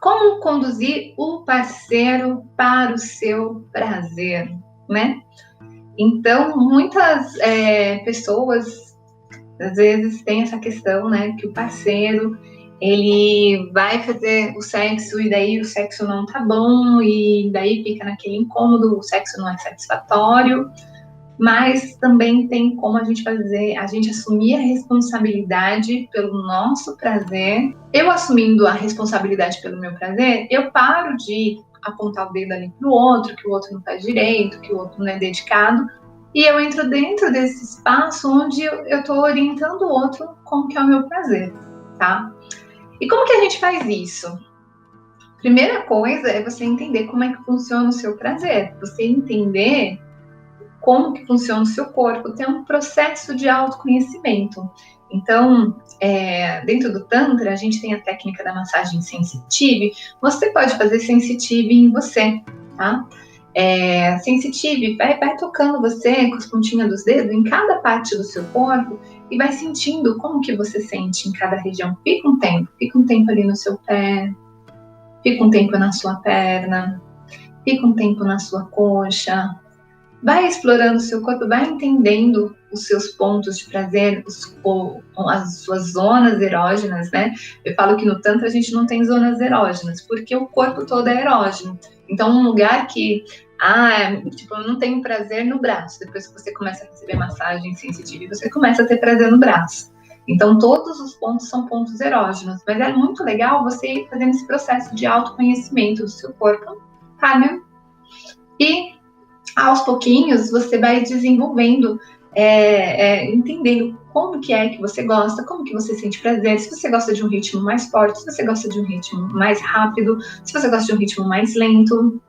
Como conduzir o parceiro para o seu prazer, né? Então, muitas pessoas, às vezes, têm essa questão, né? Que o parceiro, ele vai fazer o sexo e daí o sexo não tá bom e daí fica naquele incômodo, o sexo não é satisfatório. Mas também tem como a gente fazer, a gente assumir a responsabilidade pelo nosso prazer. Eu assumindo a responsabilidade pelo meu prazer, eu paro de apontar o dedo ali pro outro, que o outro não faz direito, que o outro não é dedicado, e eu entro dentro desse espaço onde eu tô orientando o outro como que é o meu prazer, tá? E como que a gente faz isso? Primeira coisa é você entender como é que funciona o seu prazer, você entender como que funciona o seu corpo, tem um processo de autoconhecimento. Então, dentro do Tantra, a gente tem a técnica da massagem sensitive. Você pode fazer sensitive em você, tá? Sensitive, vai tocando você com as pontinhas dos dedos em cada parte do seu corpo e vai sentindo como que você sente em cada região. Fica um tempo ali no seu pé, fica um tempo na sua perna, fica um tempo na sua coxa. Vai explorando o seu corpo, vai entendendo os seus pontos de prazer, as suas zonas erógenas, né? Eu falo que no Tantra a gente não tem zonas erógenas, porque o corpo todo é erógeno. Então, um lugar que, tipo, eu não tenho prazer no braço, depois que você começa a receber massagem sensitiva, você começa a ter prazer no braço. Então, todos os pontos são pontos erógenos, mas é muito legal você ir fazendo esse processo de autoconhecimento do seu corpo, tá, né? E aos pouquinhos você vai desenvolvendo, entendendo como que é que você gosta, como que você sente prazer, se você gosta de um ritmo mais forte, se você gosta de um ritmo mais rápido, se você gosta de um ritmo mais lento.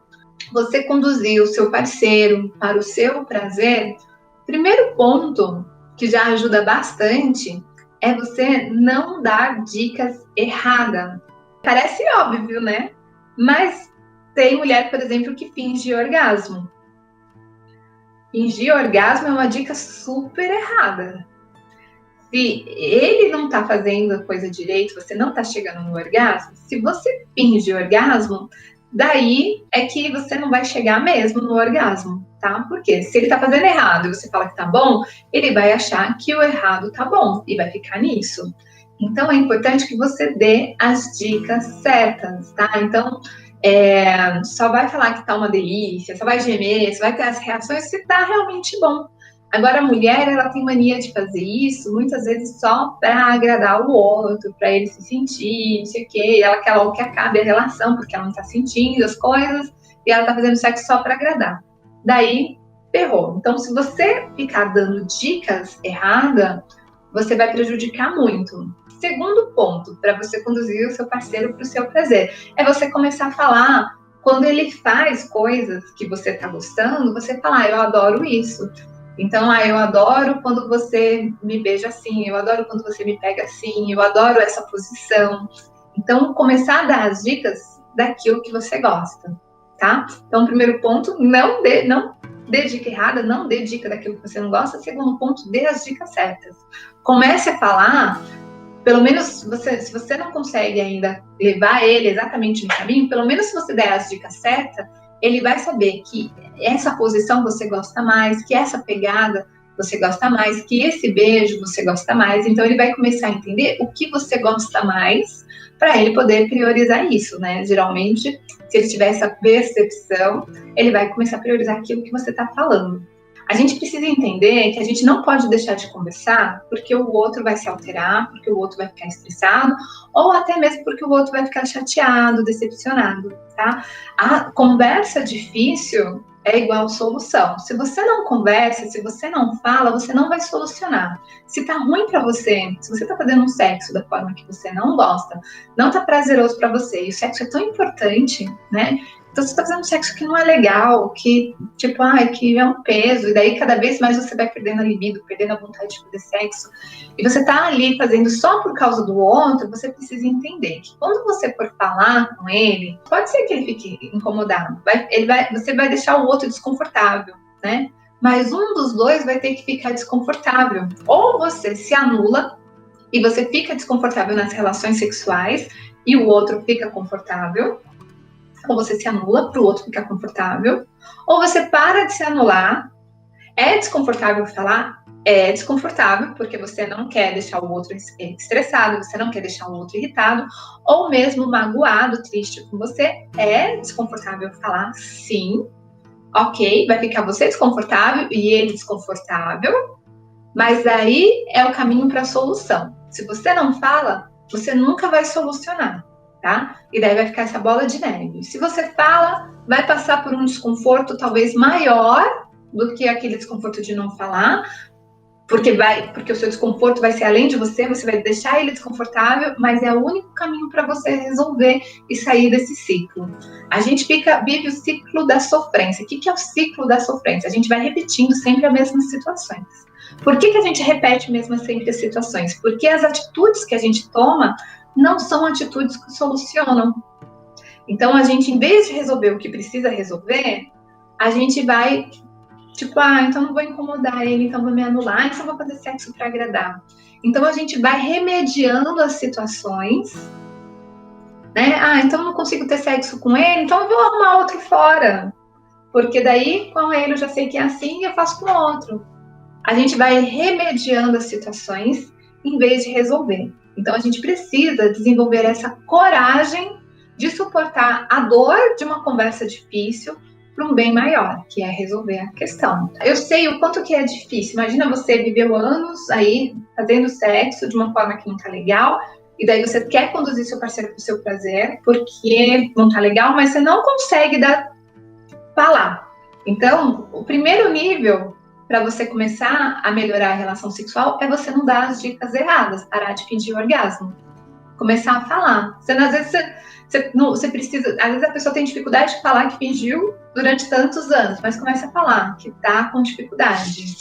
Você conduzir o seu parceiro para o seu prazer, primeiro ponto que já ajuda bastante é você não dar dicas erradas. Parece óbvio, né? Mas tem mulher, por exemplo, que finge orgasmo. Fingir orgasmo é uma dica super errada. Se ele não tá fazendo a coisa direito, você não tá chegando no orgasmo, se você finge orgasmo, daí é que você não vai chegar mesmo no orgasmo, tá? Porque se ele tá fazendo errado e você fala que tá bom, ele vai achar que o errado tá bom e vai ficar nisso. Então é importante que você dê as dicas certas, tá? Então, só vai falar que tá uma delícia, só vai gemer, só vai ter as reações se tá realmente bom. Agora, a mulher, ela tem mania de fazer isso, muitas vezes só para agradar o outro, para ele se sentir, não sei o quê, ela quer logo que acabe a relação, porque ela não tá sentindo as coisas, e ela tá fazendo sexo só para agradar. Daí, ferrou. Então, se você ficar dando dicas erradas, você vai prejudicar muito. Segundo ponto, para você conduzir o seu parceiro para o seu prazer, é você começar a falar, quando ele faz coisas que você está gostando, você fala, eu adoro isso. Então, eu adoro quando você me beija assim, eu adoro quando você me pega assim, eu adoro essa posição. Então, começar a dar as dicas daquilo que você gosta, tá? Então, primeiro ponto, não dê dica errada, não dê dica daquilo que você não gosta. Segundo ponto, dê as dicas certas. Comece a falar, pelo menos se você não consegue ainda levar ele exatamente no caminho, pelo menos se você der as dicas certas, ele vai saber que essa posição você gosta mais, que essa pegada você gosta mais, que esse beijo você gosta mais. Então ele vai começar a entender o que você gosta mais para ele poder priorizar isso, né? Geralmente, se ele tiver essa percepção, ele vai começar a priorizar aquilo que você está falando. A gente precisa entender que a gente não pode deixar de conversar porque o outro vai se alterar, porque o outro vai ficar estressado, ou até mesmo porque o outro vai ficar chateado, decepcionado, tá? A conversa difícil é igual solução. Se você não conversa, se você não fala, você não vai solucionar. Se tá ruim para você, se você tá fazendo um sexo da forma que você não gosta, não tá prazeroso para você, e o sexo é tão importante, né? Então, você tá fazendo sexo que não é legal, que, tipo, que é um peso, e daí cada vez mais você vai perdendo a libido, perdendo a vontade de fazer sexo, e você tá ali fazendo só por causa do outro, você precisa entender que quando você for falar com ele, pode ser que ele fique incomodado, você vai deixar o outro desconfortável, né? Mas um dos dois vai ter que ficar desconfortável. Ou você se anula e você fica desconfortável nas relações sexuais, e o outro fica confortável, ou você se anula para o outro ficar confortável, ou você para de se anular. É desconfortável falar? É desconfortável, porque você não quer deixar o outro estressado, você não quer deixar o outro irritado, ou mesmo magoado, triste com você. É desconfortável falar? Sim. Ok, vai ficar você desconfortável e ele desconfortável, mas aí é o caminho para a solução. Se você não fala, você nunca vai solucionar, tá? E daí vai ficar essa bola de neve. Se você fala, vai passar por um desconforto talvez maior do que aquele desconforto de não falar, porque o seu desconforto vai ser além de você vai deixar ele desconfortável, mas é o único caminho para você resolver e sair desse ciclo. A gente vive o ciclo da sofrência. O que é o ciclo da sofrência? A gente vai repetindo sempre as mesmas situações. Por que a gente repete mesmo sempre as situações? Porque as atitudes que a gente toma não são atitudes que solucionam. Então, a gente, em vez de resolver o que precisa resolver, a gente vai, tipo, então não vou incomodar ele, então vou me anular, então vou fazer sexo para agradar. Então, a gente vai remediando as situações, né? Então não consigo ter sexo com ele, então eu vou arrumar outro fora. Porque daí, com ele, eu já sei que é assim e eu faço com outro. A gente vai remediando as situações em vez de resolver. Então, a gente precisa desenvolver essa coragem de suportar a dor de uma conversa difícil para um bem maior, que é resolver a questão. Eu sei o quanto que é difícil. Imagina você viveu anos aí fazendo sexo de uma forma que não tá legal, e daí você quer conduzir seu parceiro para o seu prazer, porque não tá legal, mas você não consegue falar. Então, o primeiro nível para você começar a melhorar a relação sexual é você não dar as dicas erradas, parar de fingir orgasmo. Começar a falar. Às vezes você precisa, às vezes a pessoa tem dificuldade de falar que fingiu durante tantos anos, mas começa a falar que tá com dificuldade.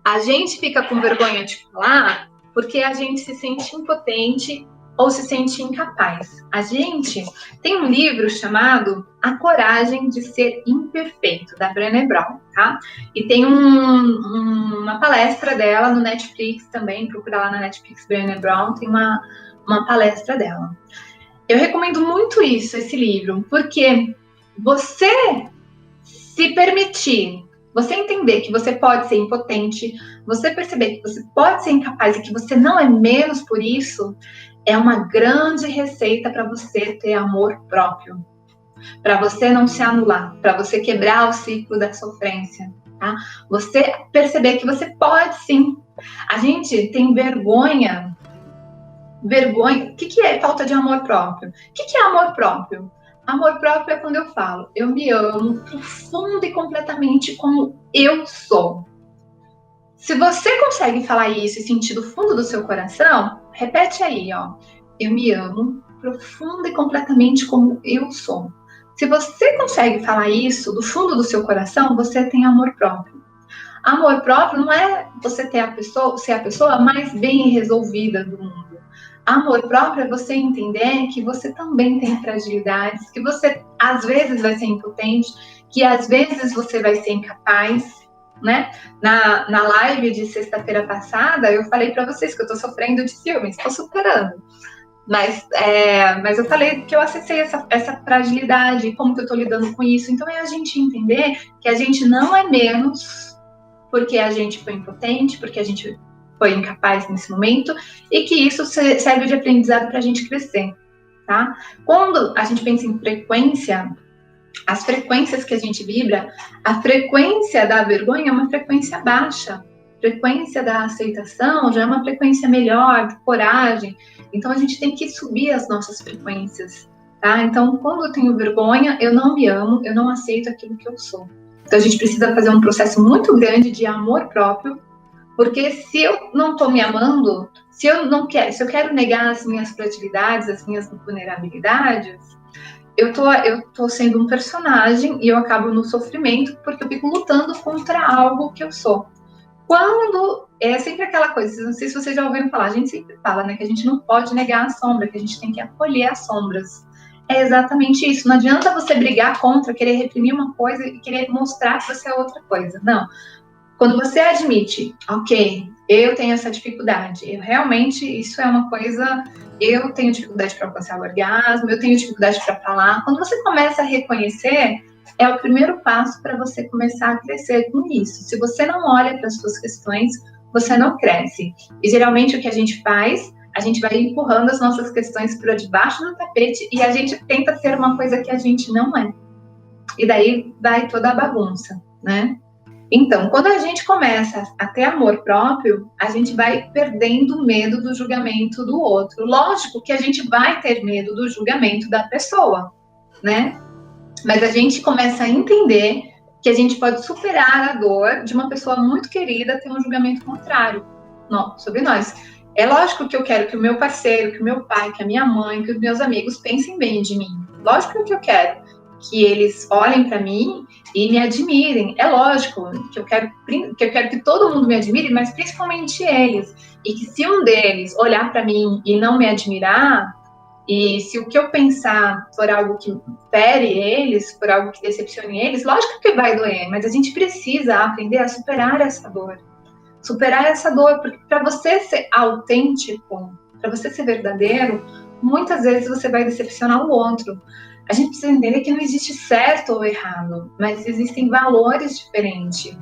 A gente fica com vergonha de falar porque a gente se sente impotente ou se sente incapaz. A gente tem um livro chamado A Coragem de Ser Imperfeito, da Brené Brown, tá? E tem uma palestra dela no Netflix também, procura lá na Netflix, Brené Brown, tem uma palestra dela. Eu recomendo muito esse livro, porque você se permitir, você entender que você pode ser impotente, você perceber que você pode ser incapaz e que você não é menos por isso, é uma grande receita para você ter amor próprio, para você não se anular, para você quebrar o ciclo da sofrência, tá? Você perceber que você pode sim. A gente tem vergonha. O que é falta de amor próprio? O que é amor próprio? Amor próprio é quando eu falo, eu me amo profundo e completamente como eu sou. Se você consegue falar isso e sentir do fundo do seu coração, repete aí, ó. Eu me amo profundo e completamente como eu sou. Se você consegue falar isso do fundo do seu coração, você tem amor próprio. Amor próprio não é você ser a pessoa mais bem resolvida do mundo. Amor próprio é você entender que você também tem fragilidades, que você às vezes vai ser impotente, que às vezes você vai ser incapaz, né? Na live de sexta-feira passada, eu falei para vocês que eu tô sofrendo de ciúmes, estou superando. Mas eu falei que eu acessei essa fragilidade, como que eu tô lidando com isso. Então é a gente entender que a gente não é menos porque a gente foi impotente, porque a gente foi incapaz nesse momento, e que isso serve de aprendizado para a gente crescer, tá? Quando a gente pensa em frequência, as frequências que a gente vibra, a frequência da vergonha é uma frequência baixa, a frequência da aceitação já é uma frequência melhor, de coragem. Então a gente tem que subir as nossas frequências, tá? Então, quando eu tenho vergonha, eu não me amo, eu não aceito aquilo que eu sou. Então a gente precisa fazer um processo muito grande de amor próprio, porque se eu não estou me amando, se eu quero negar as minhas fragilidades, as minhas vulnerabilidades, eu tô sendo um personagem e eu acabo no sofrimento porque eu fico lutando contra algo que eu sou. Quando é sempre aquela coisa, não sei se vocês já ouviram falar, a gente sempre fala, né, que a gente não pode negar a sombra, que a gente tem que acolher as sombras. É exatamente isso. Não adianta você brigar contra, querer reprimir uma coisa e querer mostrar que você é outra coisa. Não. Quando você admite, ok, eu tenho essa dificuldade. Realmente, isso é uma coisa... Eu tenho dificuldade para alcançar o orgasmo, eu tenho dificuldade para falar. Quando você começa a reconhecer, é o primeiro passo para você começar a crescer com isso. Se você não olha para as suas questões, você não cresce. E geralmente o que a gente faz, a gente vai empurrando as nossas questões para debaixo do tapete e a gente tenta ser uma coisa que a gente não é. E daí vai toda a bagunça, né? Então, quando a gente começa a ter amor próprio, a gente vai perdendo o medo do julgamento do outro. Lógico que a gente vai ter medo do julgamento da pessoa, né? Mas a gente começa a entender que a gente pode superar a dor de uma pessoa muito querida ter um julgamento contrário sobre nós. É lógico que eu quero que o meu parceiro, que o meu pai, que a minha mãe, que os meus amigos pensem bem de mim. Lógico que eu quero que eles olhem para mim e me admirem. É lógico que eu quero que todo mundo me admire, mas principalmente eles. E que se um deles olhar para mim e não me admirar, e se o que eu pensar for algo que fere eles, for algo que decepcione eles, lógico que vai doer, mas a gente precisa aprender a superar essa dor. Superar essa dor, porque para você ser autêntico, para você ser verdadeiro, muitas vezes você vai decepcionar o outro. A gente precisa entender que não existe certo ou errado, mas existem valores diferentes,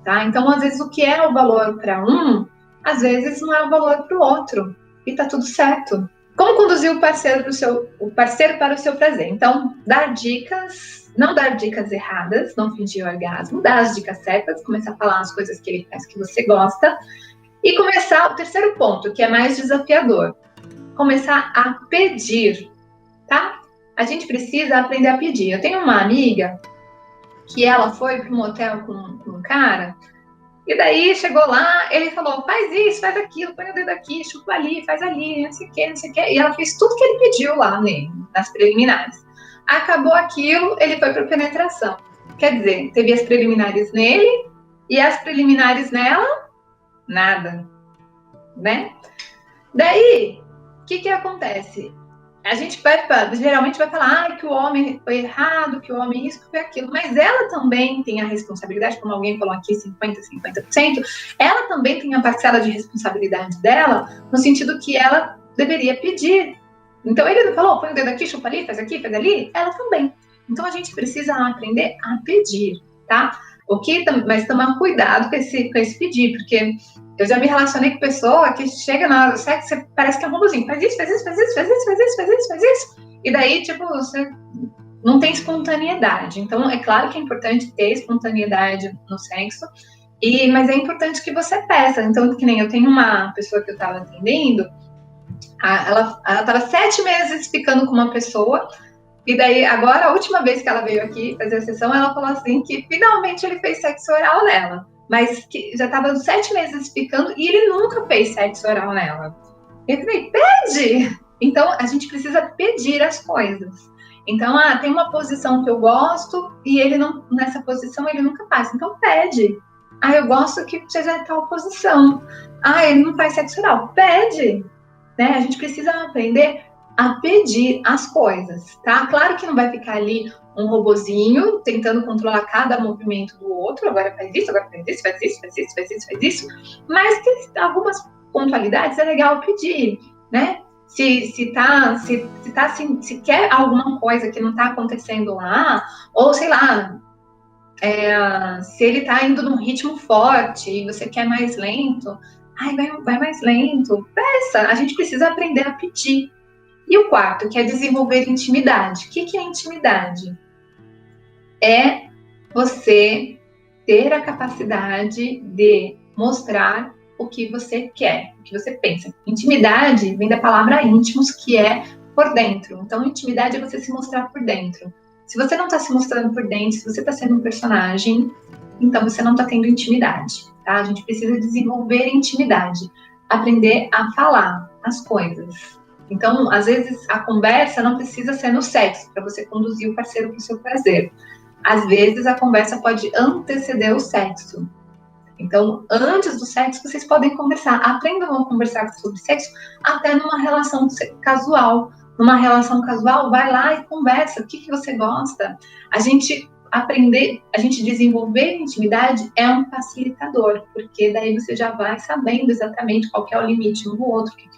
tá? Então, às vezes, o que é o valor para um, às vezes não é o valor para o outro, e tá tudo certo. Como conduzir o parceiro para o seu prazer? Então, dar dicas, não dar dicas erradas, não fingir orgasmo, dar as dicas certas, começar a falar as coisas que ele faz que você gosta, e começar o terceiro ponto, que é mais desafiador, começar a pedir, tá? A gente precisa aprender a pedir. Eu tenho uma amiga que ela foi para um hotel com um cara, e daí chegou lá, ele falou, faz isso, faz aquilo, põe o dedo aqui, chupa ali, faz ali, não sei o que, não sei o que. E ela fez tudo que ele pediu lá nele, nas preliminares. Acabou aquilo, ele foi para penetração. Quer dizer, teve as preliminares nele e as preliminares nela, nada, né? Daí, o que acontece? A gente geralmente vai falar que o homem foi errado, que o homem isso, que foi aquilo, mas ela também tem a responsabilidade, como alguém falou aqui, 50%, ela também tem a parcela de responsabilidade dela, no sentido que ela deveria pedir. Então ele não falou, põe o dedo aqui, chupa ali, faz aqui, faz ali, ela também. Então a gente precisa aprender a pedir, tá? Mas tomar cuidado com esse pedir, porque eu já me relacionei com pessoa que chega na hora do sexo, você parece que é um robozinho. Faz isso, faz isso, faz isso, faz isso, faz isso, faz isso, faz isso. E daí, tipo, você não tem espontaneidade. Então, é claro que é importante ter espontaneidade no sexo, mas é importante que você peça. Então, que nem eu tenho uma pessoa que eu estava atendendo, ela estava 7 meses ficando com uma pessoa, e daí, agora, a última vez que ela veio aqui fazer a sessão, ela falou assim que finalmente ele fez sexo oral nela. Mas que já estava 7 meses ficando e ele nunca fez sexo oral nela. Eu falei, pede! Então, a gente precisa pedir as coisas. Então, tem uma posição que eu gosto e ele não, nessa posição ele nunca faz. Então, pede. Eu gosto que seja tal posição. Ele não faz sexo oral. Pede! Né? A gente precisa aprender a pedir as coisas, tá? Claro que não vai ficar ali um robozinho tentando controlar cada movimento do outro, agora faz isso, agora faz isso, faz isso, faz isso, faz isso, faz isso, mas que algumas pontualidades é legal pedir, né? Se quer alguma coisa que não está acontecendo lá, ou sei lá, se ele está indo num ritmo forte e você quer mais lento, vai mais lento, peça, a gente precisa aprender a pedir. E o quarto, que é desenvolver intimidade. O que é intimidade? É você ter a capacidade de mostrar o que você quer, o que você pensa. Intimidade vem da palavra íntimos, que é por dentro. Então, intimidade é você se mostrar por dentro. Se você não está se mostrando por dentro, se você está sendo um personagem, então você não está tendo intimidade, tá? A gente precisa desenvolver intimidade, aprender a falar as coisas. Então, às vezes, a conversa não precisa ser no sexo, para você conduzir o parceiro para o seu prazer. Às vezes, a conversa pode anteceder o sexo. Então, antes do sexo, vocês podem conversar. Aprendam a conversar sobre sexo até numa relação casual. Numa relação casual, vai lá e conversa. O que você gosta? A gente aprender, a gente desenvolver intimidade é um facilitador, porque daí você já vai sabendo exatamente qual que é o limite um do outro, o que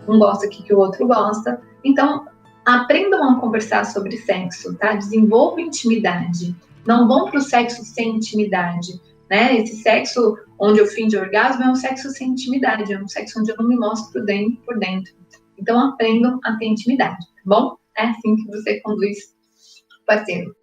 um gosta, o que o outro gosta. Então, aprendam a conversar sobre sexo, tá? Desenvolvam intimidade. Não vão para o sexo sem intimidade, né? Esse sexo onde eu finjo orgasmo é um sexo sem intimidade, é um sexo onde eu não me mostro por dentro. Então, aprendam a ter intimidade, tá bom? É assim que você conduz o parceiro.